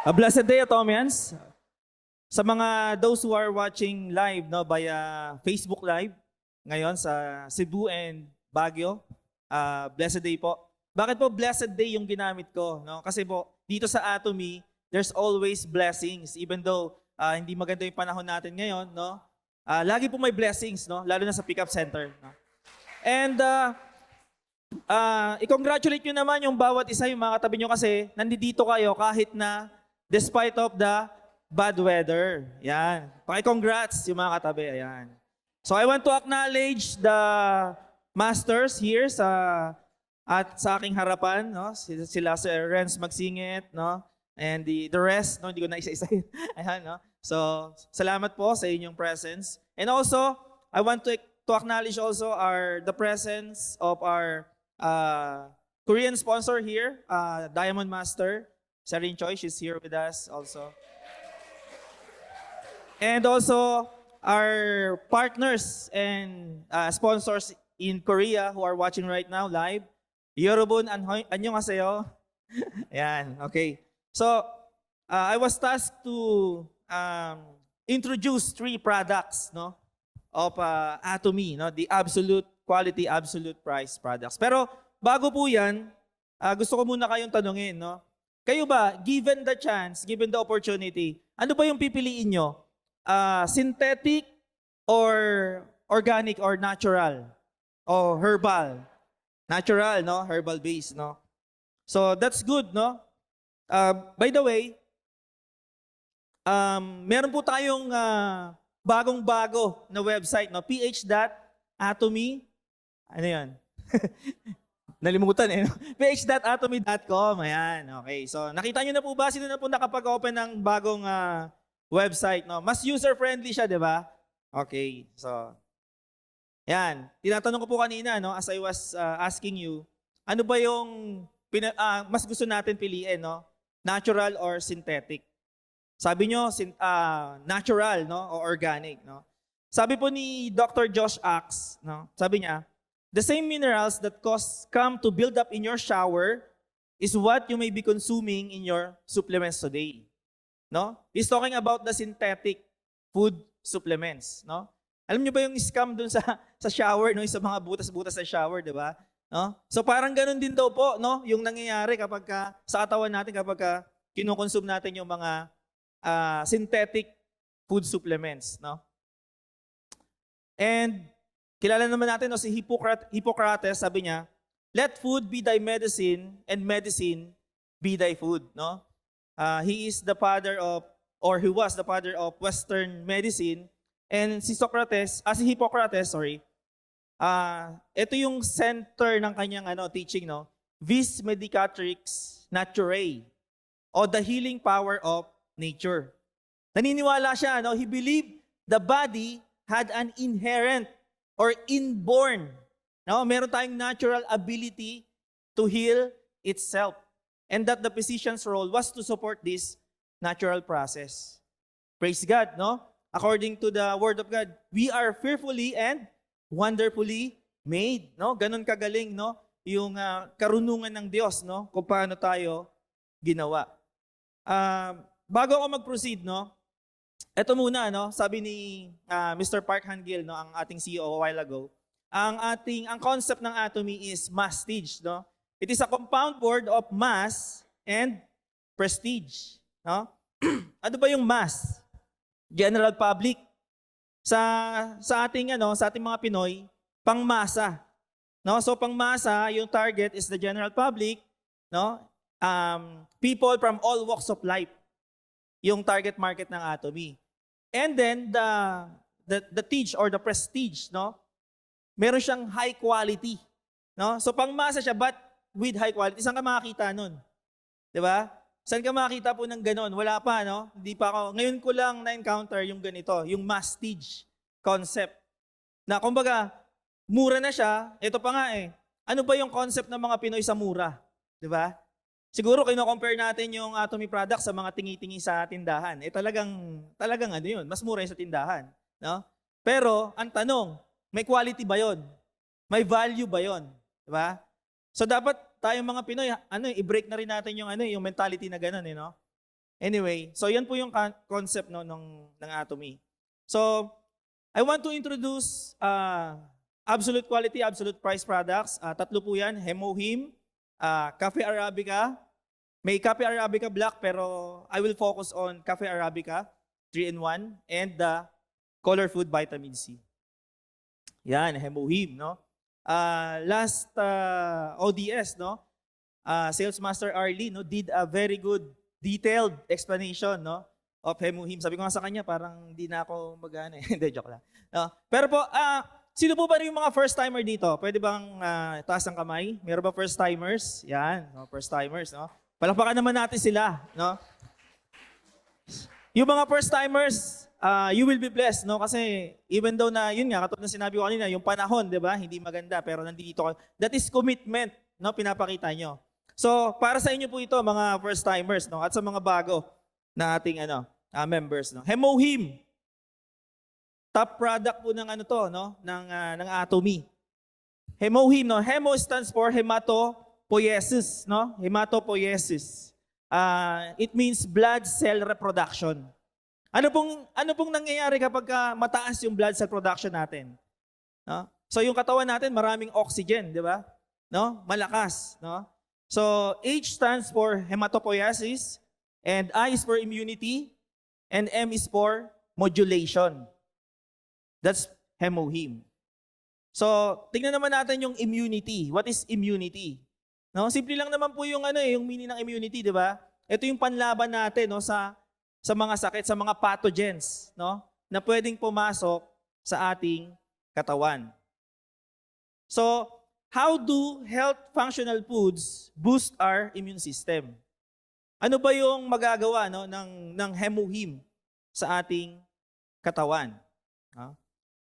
A blessed day, Atomians. Sa mga those who are watching live no via Facebook Live ngayon sa Cebu and Baguio, blessed day po. Bakit po blessed day yung ginamit ko? No? Kasi po dito sa Atomy, there's always blessings even though hindi maganda yung panahon natin ngayon, no? Lagi po may blessings, no? Lalo na sa pickup center, no? And i-congratulate nyo naman yung bawat isa, yung mga katabi nyo kasi nandito kayo kahit na despite of the bad weather. Yan. Paki-congrats yung mga katabi. Ayan. So I want to acknowledge the masters here sa aking harapan, no? Sila si Renz Magsingit, no? And the rest, no, hindi ko na isa-isa. Ayan, no? So, salamat po sa inyong presence. And also, I want to acknowledge also the presence of our Korean sponsor here, Diamond Master, Sarin Choi, she's here with us also. And also, our partners and sponsors in Korea who are watching right now live. Yorobun, annyeonghaseyo. Ayan, okay. So, I was tasked to introduce 3 products, no, of Atomy, no, the absolute quality, absolute price products. Pero bago po yan, gusto ko muna kayong tanungin, no? Kayo ba, given the chance, given the opportunity, ano ba yung pipiliin nyo? Synthetic or organic or natural? O herbal? Natural, no? Herbal based, no? So that's good, no? By the way, meron po tayong bagong-bago na website, no? ph.atomy. Ano yan? Nalimutan eh. ph.atomy.com. Ayan, okay. So, nakita nyo na po ba? Sino na po nakapag-open ng bagong website, no? Mas user-friendly siya, di ba? Okay. So, yan. Tinatanong ko po kanina, no? As I was asking you, ano ba yung mas gusto natin piliin, no? Natural or synthetic? Sabi nyo, natural, no? O organic, no? Sabi po ni Dr. Josh Axe, no? Sabi niya, the same minerals that come to build up in your shower is what you may be consuming in your supplements today. No? He's talking about the synthetic food supplements. No? Alam niyo ba yung scam dun sa shower, no? Sa mga butas-butas sa shower, di ba? No? So parang ganun din daw po, no? Yung nangyayari kapag sa katawan natin kapag kinukonsume natin yung mga synthetic food supplements. No? And kilala naman natin, no, si Hippocrates, sabi niya, let food be thy medicine and medicine be thy food. No? He is the father of, or he was the father of Western medicine. And si Hippocrates, ito yung center ng kanyang teaching, no? Vis medicatrix naturae, o the healing power of nature. Naniniwala siya, no? He believed the body had an inherent or inborn, no? Meron tayong natural ability to heal itself. And that the physician's role was to support this natural process. Praise God, no? According to the Word of God, we are fearfully and wonderfully made, no? Ganun kagaling, no? Yung karunungan ng Diyos, no? Kung paano tayo ginawa. Bago ako mag-proceed, no? Ito muna, no? Sabi ni Mr. Park Han-gil, no, ang ating CEO a while ago, ang concept ng Atomy is mastige, no? It is a compound word of mass and prestige, no? Ano ba yung mass? General public. Sa ating mga Pinoy, pangmasa, no? So pangmasa, yung target is the general public, no? People from all walks of life. Yung target market ng Atomy. And then the teach or the prestige, no? Meron siyang high quality, no? So pangmasa siya but with high quality. Saan ka makakita nun? 'Di ba? Saan ka makakita po ng ganon? Wala pa, no? Hindi pa ako. Ngayon ko lang na-encounter yung ganito, yung mastige concept. Na kumbaga, mura na siya. Ito pa nga eh. Ano ba yung concept ng mga Pinoy sa mura? 'Di ba? Siguro kino-compare natin yung Atomy product sa mga tingi-tingi sa tindahan. Eh talagang ano yun, mas mura yun sa tindahan. No? Pero, ang tanong, may quality ba yun? May value ba yun? Diba? So dapat tayong mga Pinoy, i-break na rin natin yung mentality na gano'n, no? Anyway, so yan po yung concept no, ng Atomy. So, I want to introduce absolute quality, absolute price products. Tatlo po yan, Hemohim, Cafe Arabica. May Cafe Arabica Black pero I will focus on Cafe Arabica 3-in-1 and the Color Food Vitamin C. Yan, Hemohim, no? Last ODS, no? Sales Master Arlie, no, did a very good detailed explanation, no, of Hemohim. Sabi ko nga sa kanya, parang hindi na ako mag-ano eh. Hindi, joke lang. No? Pero po, sino po ba yung mga first-timer dito? Pwede bang taas ang kamay? Meron ba first-timers? Yan, no? First-timers, no? Palakpakan naman natin sila, no? Yung mga first-timers, you will be blessed, no? Kasi even though na, yun nga, katulad na sinabi ko kanina, yung panahon, di ba? Hindi maganda, pero nandito ka. That is commitment, no? Pinapakita nyo. So, para sa inyo po ito, mga first-timers, no? At sa mga bago na ating members, no? Hemohim. Top product po ng to, no? Ng Atomy. Hemohim, no? Hemo stands for hematopoiesis, no? Hematopoiesis. It means blood cell reproduction. Ano pong nangyayari kapag mataas yung blood cell production natin? No? So, yung katawan natin, maraming oxygen, di ba? No? Malakas, no? So, H stands for hematopoiesis, and I is for immunity, and M is for modulation. That's Hemohim. So, tingnan naman natin yung immunity. What is immunity? No, simple lang naman po yung yung meaning ng immunity, di ba? Ito yung panlaban natin, no, sa mga sakit, sa mga pathogens, no, na pwedeng pumasok sa ating katawan. So, how do health functional foods boost our immune system? Ano ba yung magagawa, no, ng Hemohim sa ating katawan?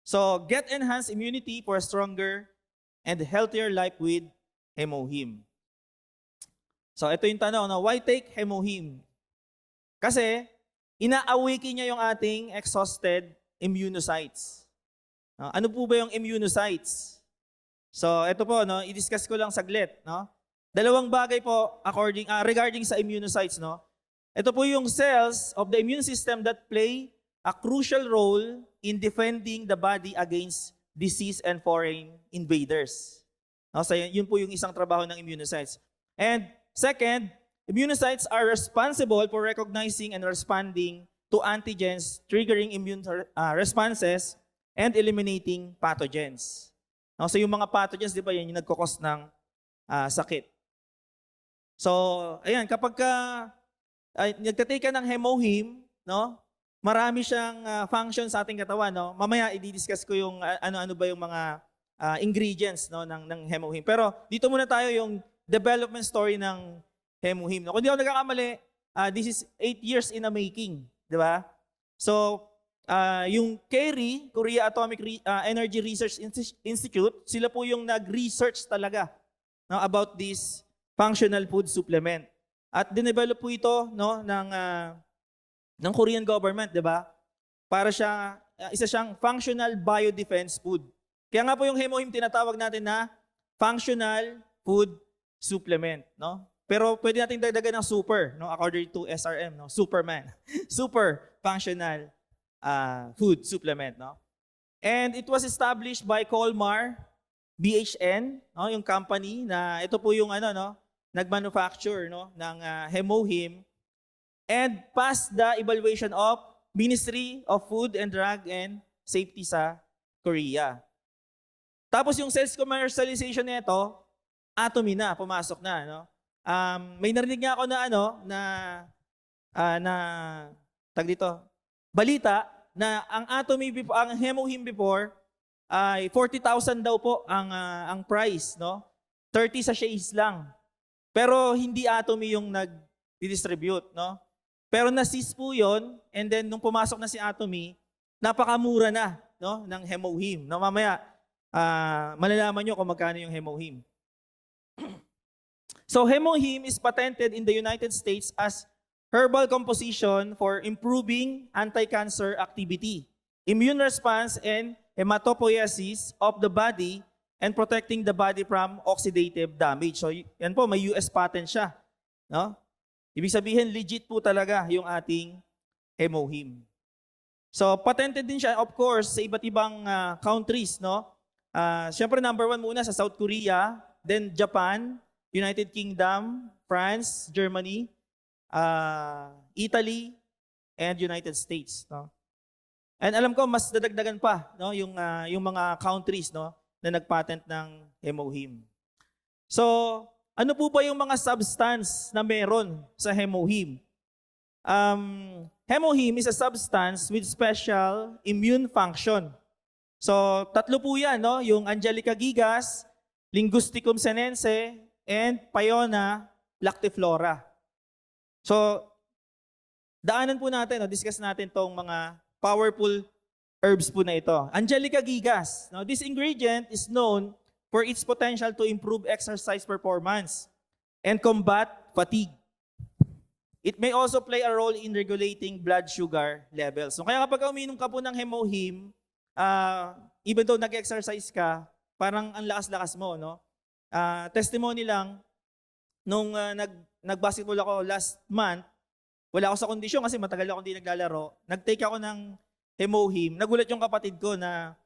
So, get enhanced immunity for a stronger and healthier life with Hemohim. So, ito yung tanong, no? Why take Hemohim? Kasi, ina-awaken niya yung ating exhausted immunocytes. Ano po ba yung immunocytes? So, ito po, no? I-discuss ko lang saglit, no? Dalawang bagay po regarding sa immunocytes, no? Ito po yung cells of the immune system that play a crucial role in defending the body against disease and foreign invaders. No? So, yun po yung isang trabaho ng immunocytes. And second, immunocytes are responsible for recognizing and responding to antigens, triggering immune responses, and eliminating pathogens. No? So yung mga pathogens, di ba, yan yung nagkukos ng sakit. So, ayan, kapag nagtatake ka ng Hemohim, no, marami siyang function sa ating katawan. No? Mamaya, i-discuss ko yung ano-ano ba yung mga ingredients, no, ng Hemohim. Pero dito muna tayo yung development story ng Hemohim. No? Kung di ako nagkakamali, this is 8 years in the making. Di ba? So, yung KERI, Korea Atomic Energy Research Institute, sila po yung nag-research talaga, no, about this functional food supplement. At dinevelop po ito, no, ng Korean government, di ba? Para isa siyang functional biodefense food. Kaya nga po yung Hemohim tinatawag natin na functional food supplement, no? Pero pwede nating dagdagan ng super, no, according to SRM, no, Superman. Super functional food supplement, no? And it was established by Colmar BHN, no, yung company na ito po yung nagmanufacture, no, ng Hemohim, and passed the evaluation of Ministry of Food and Drug and Safety sa Korea. Tapos yung sales commercialization nito, Atomy na, pumasok na, no? May narinig nga ako tag dito, balita na ang Hemohim before ay 40,000 daw po ang price, no? 30 sachets lang. Pero hindi Atomy yung nag-distribute, no? Pero na-seize po yun, and then nung pumasok na si Atomy, napakamura na, no, ng Hemohim. No, mamaya, malalaman nyo kung magkano yung Hemohim. So, Hemohim is patented in the United States as herbal composition for improving anti-cancer activity, immune response, and hematopoiesis of the body, and protecting the body from oxidative damage. So, yan po, may US patent siya. No? Ibig sabihin, legit po talaga yung ating Hemohim. So, patented din siya, of course, sa iba't ibang countries, no? Siyempre, number 1 muna sa South Korea, then Japan, United Kingdom, France, Germany, Italy, and United States, no? And alam ko, mas dadagdagan pa, no? Yung mga countries, no? Na nagpatent ng Hemohim. So, ano po ba yung mga substance na meron sa Hemohim? Hemohim is a substance with special immune function. So, 3 po yan, no? Yung Angelica gigas, Linguisticum senense, and Paiona lactiflora. So, daanan po natin, no? Discuss natin tong mga powerful herbs po na ito. Angelica gigas. Now, this ingredient is known for its potential to improve exercise performance and combat fatigue. It may also play a role in regulating blood sugar levels. So kaya kapag uminom ka po ng Hemohim, even though nag-exercise ka, parang ang lakas-lakas mo, no? Testimony lang, nung nag-basketball ako last month, wala ako sa kondisyon kasi matagal ako hindi naglalaro. Nag-take ako ng Hemohim. Nagulat yung kapatid ko na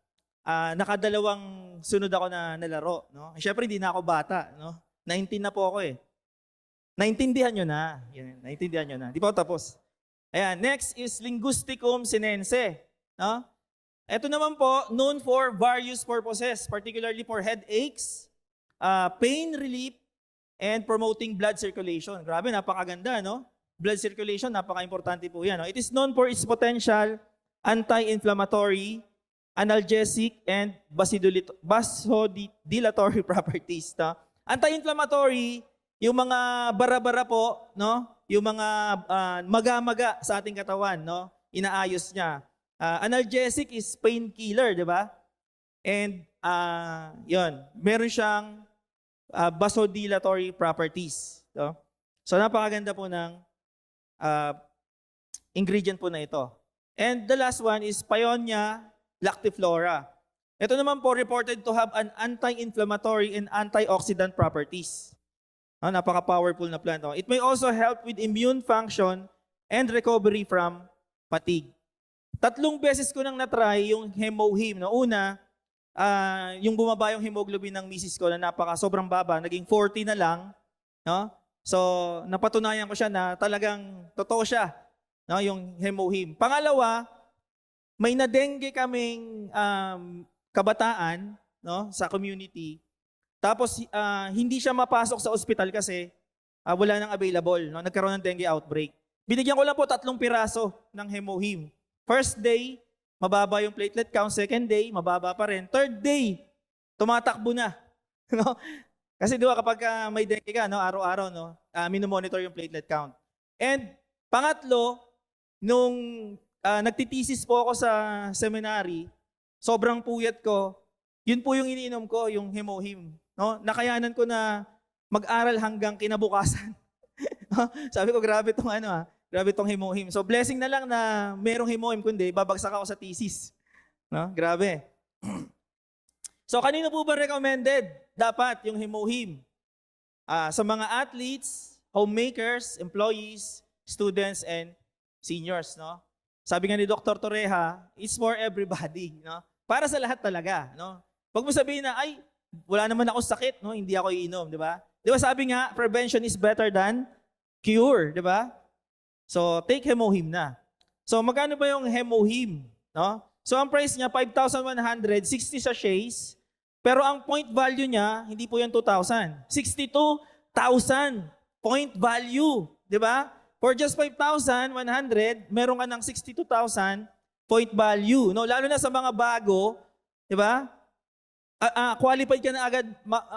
nakadalawang sunod ako na nalaro, no? Syempre hindi na ako bata, no? 19 na po ako eh. Naintindihan nyo na. Yan, naintindihan nyo na. Di pa ako tapos. Ayan, next is Linguisticum senense, no? Ito naman po, known for various purposes, particularly for headaches, pain relief, and promoting blood circulation. Grabe, napakaganda, no? Blood circulation, napaka-importante po yan, no? It is known for its potential anti-inflammatory, analgesic, and vasodilatory properties. No? Anti-inflammatory, yung mga bara-bara po, no? Yung mga maga-maga sa ating katawan, no? Inaayos niya. Analgesic is painkiller, di ba? And yun, meron siyang vasodilatory properties. No? So napakaganda po ng ingredient po na ito. And the last one is Paiona lactiflora. Ito naman po reported to have an anti-inflammatory and antioxidant properties. Napaka-powerful na plant. It may also help with immune function and recovery from fatigue. 3 beses ko nang na-try yung Hemohim. No? Una, yung bumaba yung hemoglobin ng misis ko na sobrang baba, naging 40 na lang. No? So, napatunayan ko siya na talagang totoo siya, no? Yung Hemohim. Pangalawa, may na-dengue kaming kabataan, no? Sa community. Tapos, hindi siya mapasok sa ospital kasi wala nang available. No? Nagkaroon ng dengue outbreak. Binigyan ko lang po 3 piraso ng Hemohim. First day, mababa yung platelet count. Second day, mababa pa rin. Third day, tumatakbo na. No? Kasi di ba kapag may dengue ka, no, araw-araw, no, minomonitor yung platelet count. And pangatlo, nung nagtitesis po ako sa seminary, sobrang puyat ko, yun po yung iniinom ko, yung Hemohim. No? Nakayanan ko na mag-aral hanggang kinabukasan. Sabi ko, grabe tong Hemohim. So blessing na lang na merong Hemohim, kundi babagsak ako sa thesis. No? Grabe. So kanino po ba recommended dapat yung Hemohim? Sa mga athletes, homemakers, employees, students, and seniors. No? Sabi nga ni Dr. Torreja, it's for everybody. No? Para sa lahat talaga. No? Huwag mo sabihin na, ay, wala naman ako sakit, no? Hindi ako iinom, di ba? Di ba sabi nga, prevention is better than cure, di ba? So, take Hemohim na. So, magkano ba yung Hemohim? No? So, ang price niya, 5,100, 60 sachets. Pero ang point value niya, hindi po yan 2,000. 62,000 point value. Di ba? For just 5,100, meron ka ng 62,000 point value. No? Lalo na sa mga bago, di ba? Qualified ka na agad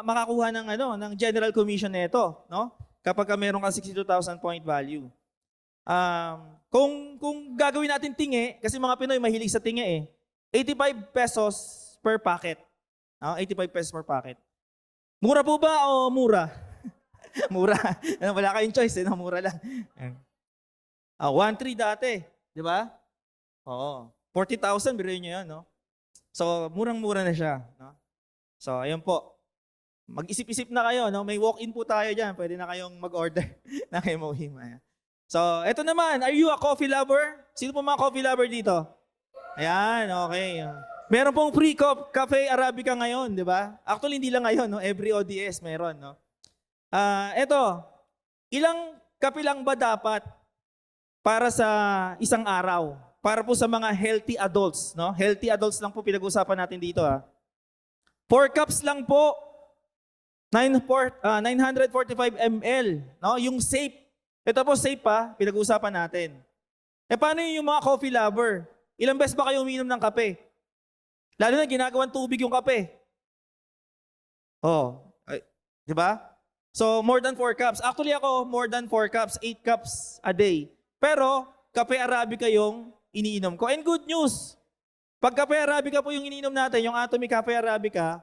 makakuha ng general commission nito, no? Kapag meron ka 62,000 point value. Kung gagawin natin tingi, kasi mga Pinoy mahilig sa tingi eh, 85 pesos per packet. 85 pesos per packet. Mura po ba o mura? Mura. Wala kayong choice, no? Mura lang. 1.3 dati, di ba? Oo. 40,000, biruin nyo yan, no? So, murang-mura na siya, no? So, ayun po. mag-isip-isip na kayo, no? May walk-in po tayo dyan. Pwede na kayong mag-order ng Elohim. Ayan. So, eto naman, are you a coffee lover? Sino po mga coffee lover dito? Ayan, okay. Meron pong free cafe Arabica ngayon, di ba? Actually, hindi lang ngayon, no? Every ODS meron, no? Eto, ilang kape lang ba dapat para sa isang araw? Para po sa mga healthy adults, no? Healthy adults lang po pinag-usapan natin dito, 4 cups lang po. 945 ml, no? Yung safe. Ito po safe pa, pinag-uusapan natin. Paano yung mga coffee lover? Ilang beses ba kayo uminom ng kape? Lalo na ginagawang tubig yung kape. Di ba? So, more than 4 cups. Actually ako, more than 4 cups, 8 cups a day. Pero, kape Arabica yung iniinom ko. And good news, pag kape Arabica po yung iniinom natin, yung Atomy Cafe Arabica,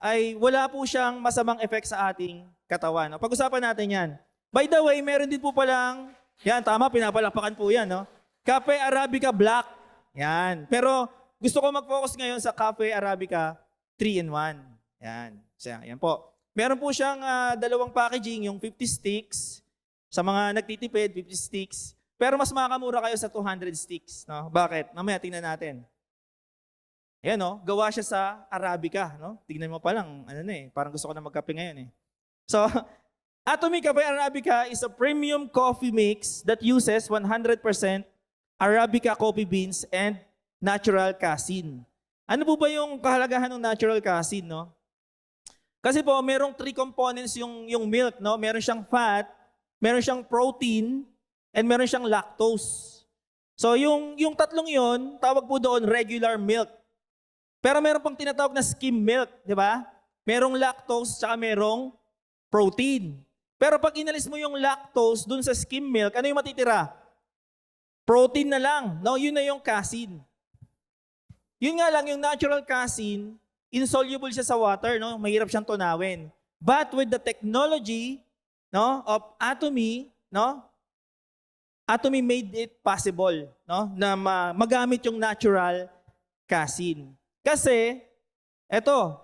ay wala po siyang masamang effect sa ating katawan. No? Pag-usapan natin yan. By the way, meron din po palang, yan, tama, pinapalakpakan po yan, no? Cafe Arabica Black. Yan. Pero gusto ko mag-focus ngayon sa Cafe Arabica 3-in-1. Yan. So, yan po. Meron po siyang dalawang packaging, yung 50 sticks. Sa mga nagtitipid, 50 sticks. Pero mas makakamura kayo sa 200 sticks. No? Bakit? Mamaya tingnan natin. Ayan, no? Gawa siya sa Arabica. No? Tignan mo pa lang, parang gusto ko na magkape ngayon. So, Atomy Cafe Arabica is a premium coffee mix that uses 100% Arabica coffee beans and natural casein. Ano po ba yung kahalagahan ng natural casein, no? Kasi po, merong 3 components yung milk, no? Meron siyang fat, meron siyang protein, and meron siyang lactose. So, yung tatlong yon, tawag po doon regular milk. Pero meron pang tinatawag na skim milk, di ba? Merong lactose, tsaka merong protein. Pero pag inalis mo yung lactose dun sa skim milk, ano yung matitira? Protein na lang. No, yun na yung casein. Yun nga lang, yung natural casein, insoluble siya sa water, no? Mahirap siyang tunawin. But with the technology, no, of Atomy, no? Atomy made it possible, no, na magamit yung natural casein. Kasi, eto,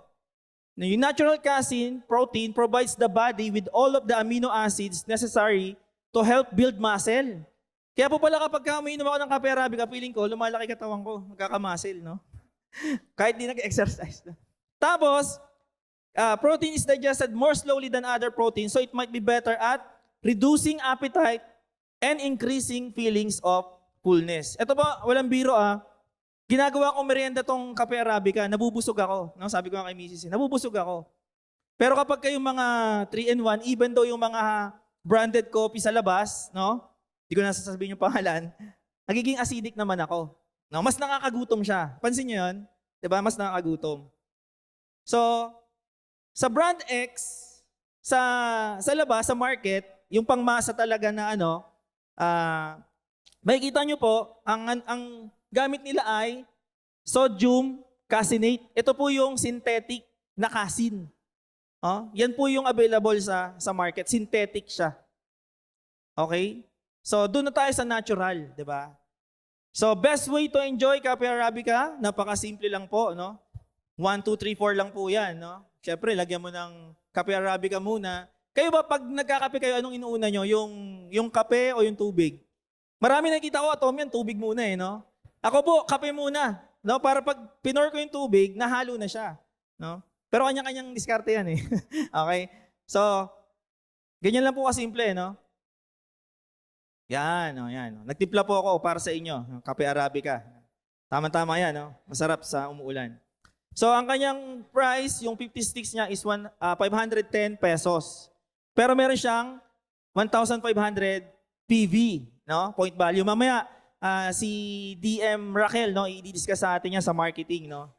yung natural casein, protein, provides the body with all of the amino acids necessary to help build muscle. Kaya po pala kapag umiinom ako ng kape Arabica, feeling ko, lumalaki katawan ko, magkakamuscle, no? Kahit di nag-exercise. Tapos, protein is digested more slowly than other proteins, so it might be better at reducing appetite and increasing feelings of fullness. Ito ba, walang biro ginagawa ko merienda tong kape Arabica, nabubusog ako. No? Sabi ko nga kay Mrs. Nabubusog ako. Pero kapag kayong mga 3-in-1, even though yung mga branded coffee sa labas, no? Hindi ko na sasabihin yung pangalan, nagiging acidic naman ako. No? Mas nakakagutom siya. Pansin niyo yun? Diba? Mas nakakagutom. So, sa brand X, sa labas, sa market, yung pangmasa talaga na makikita nyo po, ang gamit nila ay sodium caseinate. Ito po yung synthetic na casein. Yan po yung available sa market. Synthetic siya. Okay? So, doon na tayo sa natural, di ba? So, best way to enjoy Cafe Arabica, napaka-simple lang po, no? 1, 2, 3, 4 lang po yan, no? Siyempre, lagyan mo ng Cafe Arabica muna. Kayo ba, pag nagkakape kayo, anong inuuna nyo? Yung kape o yung tubig? Marami nakita ko, Tom, yan, tubig muna no? Ako po, kape muna. No? Para pag pinor ko yung tubig, nahalo na siya. No? Pero kanya-kanyang diskarte yan Okay? So, ganyan lang po kasimple, no? Yan, yan. Nagtimpla po ako para sa inyo, Cafe Arabica. Tama-tama yan, no? Masarap sa umuulan. So, ang kanyang price, yung 50 sticks niya is 510 pesos. Pero meron siyang 1,500 PV, no? Point value. Mamaya, si DM Raquel, no, i-discuss sa atin yan sa marketing, no.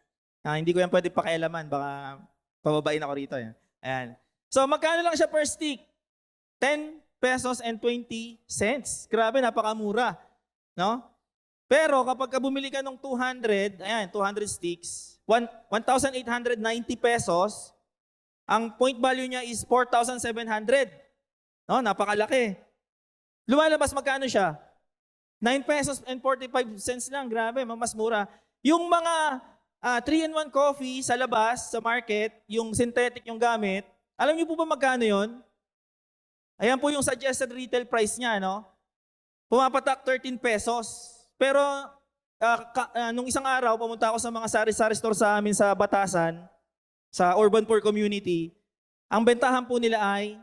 Hindi ko yan pwede pakialaman, baka pababain ako rito yan. Ayan. So magkano lang siya per stick? 10 pesos and 20 cents. Grabe, napakamura, no? Pero kapag bumili ka ng 200, ayan, 200 sticks, 1,890 pesos, ang point value niya is 4,700. No, napakalaki. Lumalabas magkano siya? 9 pesos and 45 cents lang. Grabe, mas mura. Yung mga 3-in-1 coffee sa labas, sa market, yung synthetic yung gamit. Alam niyo po ba magkano yon? Ayan po yung suggested retail price niya, no? Pumapatak 13 pesos. Pero nung isang araw, pumunta ako sa mga sari-sari store sa amin sa Batasan, sa Urban Poor Community. Ang bentahan po nila ay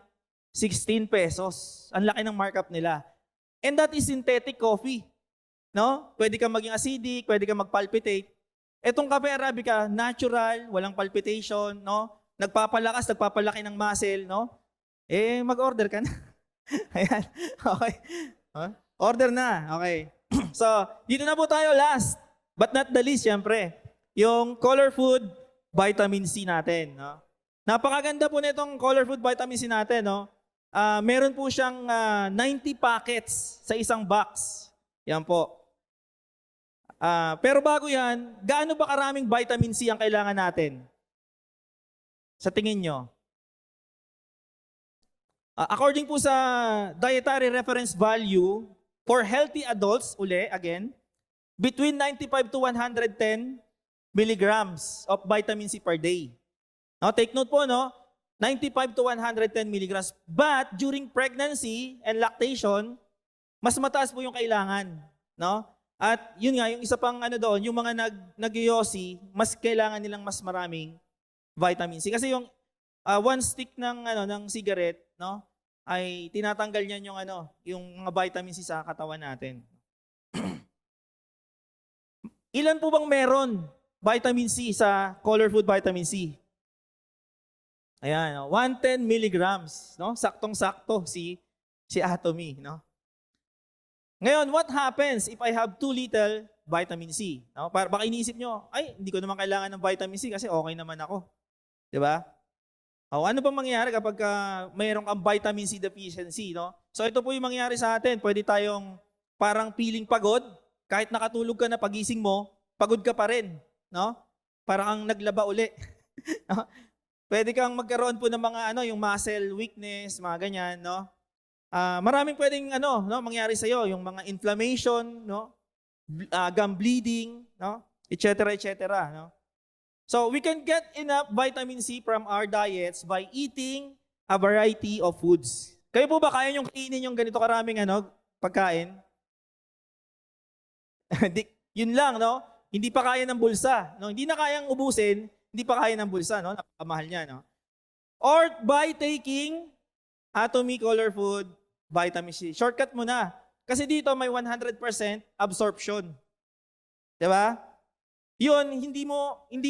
16 pesos. Ang laki ng markup nila. And that is synthetic coffee. No? Pwede kang maging acidic, pwede kang magpalpitate. Etong kape Arabica, natural, walang palpitation, no? Nagpapalakas, nagpapalaki ng muscle, no? Mag-order ka na. Ayan. Okay. Huh? Order na. Okay. So, dito na po tayo last, but not the least, syempre. Yung Color Food Vitamin C natin, no? Napakaganda po nitong Color Food Vitamin C natin, no? Meron po siyang 90 packets sa isang box. Yan po. Pero bago yan, gaano ba karaming vitamin C ang kailangan natin? Sa tingin nyo? According po sa Dietary Reference Value, for healthy adults, again, between 95 to 110 milligrams of vitamin C per day. Now, take note po, no? 95 to 110 milligrams. But during pregnancy and lactation, mas mataas po yung kailangan, no? At yun nga, yung isa pang doon, yung mga nag-yosi, mas kailangan nilang mas maraming vitamin C. Kasi yung one stick ng cigarette, no, ay tinatanggal niyan yung mga vitamin C sa katawan natin. Ilan po bang meron vitamin C sa Color Food Vitamin C? Ayan, 110 milligrams, no? Saktong-sakto si Atomy, no? Ngayon, what happens if I have too little vitamin C? No? Baka iniisip nyo, hindi ko naman kailangan ng vitamin C kasi okay naman ako. 'Di ba? Ano bang mangyayari kapag mayroon kang vitamin C deficiency, no? So ito po yung mangyayari sa atin. Pwede tayong parang feeling pagod, kahit nakatulog ka na pagising mo, pagod ka pa rin, no? Parang ang naglaba uli. No? Pwede kang magkaroon po ng mga yung muscle weakness, mga ganyan, no? Maraming pwedeng mangyari sa iyo, yung mga inflammation, no? Gum bleeding, no? etc. no? So we can get enough vitamin C from our diets by eating a variety of foods. Kayo po ba kaya niyong kainin yung ganito karaming pagkain? Yun lang, no? Hindi pa kaya ng bulsa, no? Hindi na kayang ubusin, hindi pa kaya ng bulsa, no? Napakamahal niya, no? Or by taking Atomy Color Food Vitamin C. Shortcut mo na. Kasi dito may 100% absorption. 'Di ba? Yun, hindi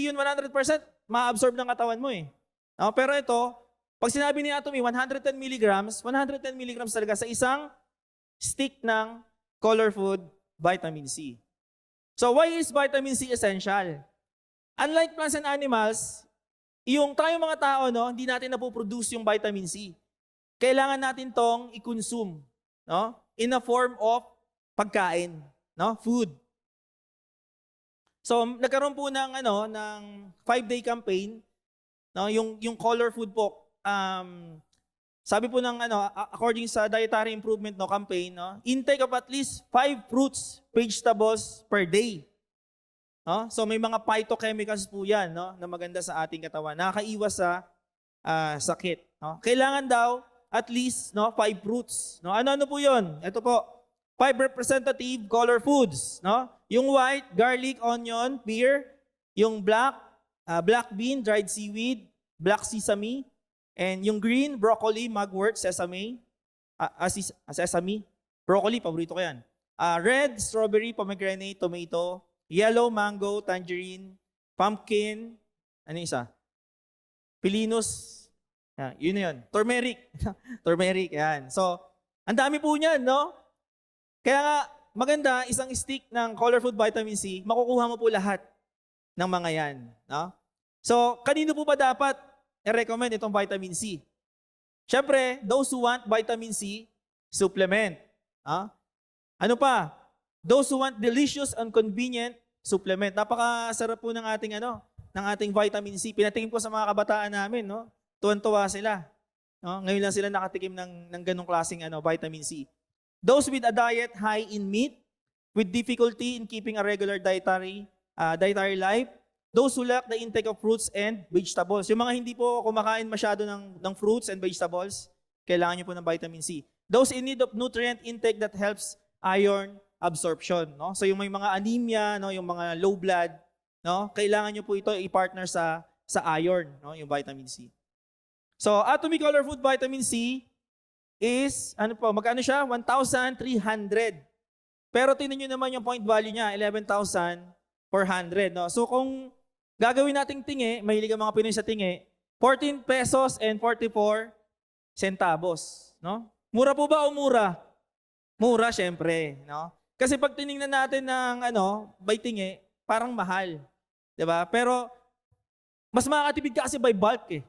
yun 100% ma-absorb ng katawan mo eh. No? Pero ito, pag sinabi ni Atomy 110 milligrams talaga sa isang stick ng Color Food Vitamin C. So why is vitamin C essential? Unlike plants and animals, yung tayong mga tao, no, hindi natin napoproduce yung vitamin C. Kailangan natin tong i-consume, no, in a form of pagkain, no, food. So nagkaroon po ng 5-day campaign, no, yung Color Food po. Sabi po ng according sa Dietary Improvement campaign, no, intake of at least 5 fruits, vegetables per day. No? So may mga phytochemicals po 'yan, no, na maganda sa ating katawan. Nakakaiwas sa sakit, no. Kailangan daw at least 5 fruits, no. Ano po 'yon? Ito po. 5 representative color foods, no? Yung white, garlic, onion, pear, yung black bean, dried seaweed, black sesame, and yung green, broccoli, mugwort, sesame, broccoli, paborito ko yan. Red, strawberry, pomegranate, tomato, yellow, mango, tangerine, pumpkin, ano isa? Pilinus, yun na yun. Turmeric, turmeric, yan. So, ang dami po niyan, no? Kaya nga, maganda, isang stick ng Color Food Vitamin C, makukuha mo po lahat ng mga yan. No? So, kanino po ba dapat i-recommend itong vitamin C? Siyempre, those who want vitamin C supplement. Ano pa? Those who want delicious and convenient supplement. Napakasarap po ng ating vitamin C. Pinatingin ko sa mga kabataan namin, no? Tuwan-tuwa sila. No? Ngayon lang sila nakatikim ng ganong klaseng vitamin C. Those with a diet high in meat, with difficulty in keeping a regular dietary life, those who lack the intake of fruits and vegetables. Yung mga hindi po kumakain masyado ng fruits and vegetables, kailangan nyo po ng vitamin C. Those in need of nutrient intake that helps iron absorption. No? So yung may mga anemia, no? Yung mga low blood, no? Kailangan nyo po ito i-partner sa iron, no? Yung vitamin C. So Atomy Color Food Vitamin C is, magkano siya? 1,300. Pero tingnan nyo naman yung point value niya, 11,400. No? So kung gagawin nating tingi, mahilig ang mga Pinoy sa tingi, 14 pesos and 44 centavos. No? Mura po ba o mura? Mura, syempre. No? Kasi pag tinignan natin ng by tingi, parang mahal. Diba? Pero mas makakatipid ka kasi by bulk eh.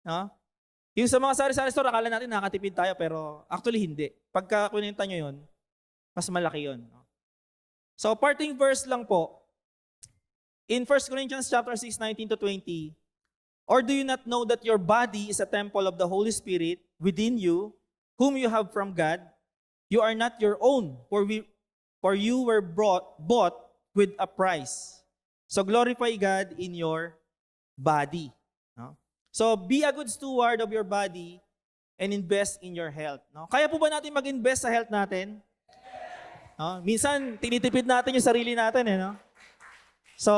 No? Yung sa mga sari-sari store, akala natin nakakatipid tayo, pero actually hindi. Pagka kunenta nyo yun, mas malaki yun. No? So, parting verse lang po. In 1 Corinthians chapter 6, 19-20, or do you not know that your body is a temple of the Holy Spirit within you, whom you have from God? You are not your own, for you were bought with a price. So, glorify God in your body. No? So, be a good steward of your body and invest in your health. No? Kaya po ba natin mag-invest sa health natin? No? Minsan, tinitipid natin yung sarili natin. No? So,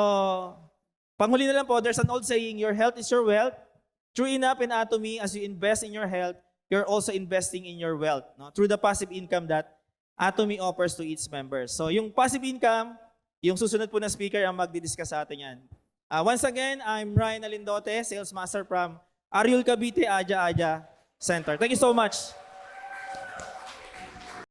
panghuli na lang po, there's an old saying, your health is your wealth. True enough in Atomy, as you invest in your health, you're also investing in your wealth. No? Through the passive income that Atomy offers to its members. So, yung passive income, yung susunod po na speaker ang magdidiscuss sa atin yan. Once again, I'm Ryan Alindote, Sales Master from Ariul Cavite Aja Aja Center. Thank you so much.